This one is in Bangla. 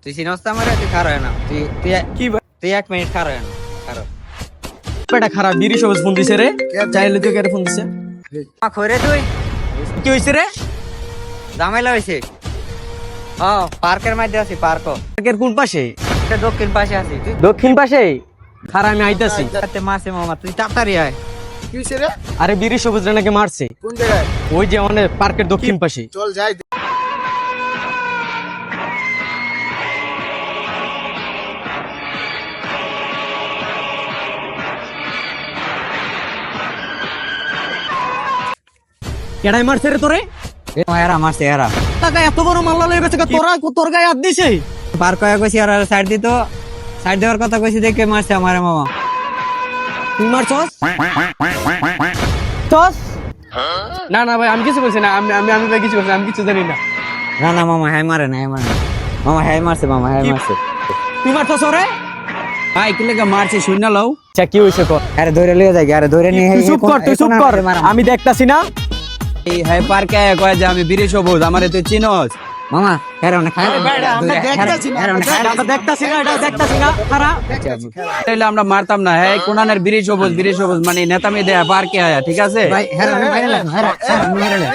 তুই চিনস তো আমারে, তুই খারাপ না, তুই তুই কি তুই 1 মিনিট খারাপ না, খারাপ বেটা খারাপ বিড়ি সবুজ ফোন দিছে রে, চাইলে তুই কেটে ফোন দিছে। খরে তুই কি হইছে রে? ঝামেলা হয়েছে। পার্কের মধ্যে আছি, পার্ক পার্কের কোন পাশে? দক্ষিণ পাশে আছি। তুই দক্ষিণ পাশে। খারাপ আমি আইতাছি। মাসে মামা তুই তাড়াতাড়ি আয়। কি হইছে রে? আরে বিড়ি সবুজ রে নাকি মারছে। কোন জায়গায়? ওই যে আমাদের পার্কের দক্ষিণ পাশে। চল যাই। কেডাই মারছে রে তোরে? এরা মারছে, এরা টাকা এত বড় মাল্লা লয়ে গেছে, তোরা তোর গায়ে হাত দিছে। পার্ক হয়ে গেছি, আর সাইড দিত, সাইড দেওয়ার কথা কইছি দেখে মারছে আমারে মামা। তুই মারছস? চস? না না ভাই, আমি কিছু বলছি না, আমি আমি আমি ভাই কিছু বলছি না, আমি কিছু জানি না। না না মামা, হ্যাঁ মারে না, হ্যাঁ মারে না মামা, হ্যাঁ মারছে মামা, হ্যাঁ মারছে। তুই মারছস ওরে? ভাই কি লেগে মারছে শুন লও। আচ্ছা কি হইছে কর? আরে ধরে লিয়ে যাই, আরে ধরে নিয়ে তুই চুপ কর, তুই চুপ কর, আমি দেখতাছি না। এই হাই পার্কে কয় যে আমি বিড়ি সবুজ, আমারে তুই চিনস? মামা হ্যাঁ না খায় আমরা দেখতাছি না। আমরা দেখতাছি না, এটা দেখতাছি না। খারাপ তাইলে আমরা মারতাম না। হ্যাঁ কোনানের বিড়ি সবুজ, বিড়ি সবুজ মানে নেতামি দেয়া পার্কে আয়া, ঠিক আছে? ভাই হ্যাঁ মারে না, হ্যাঁ মারে না।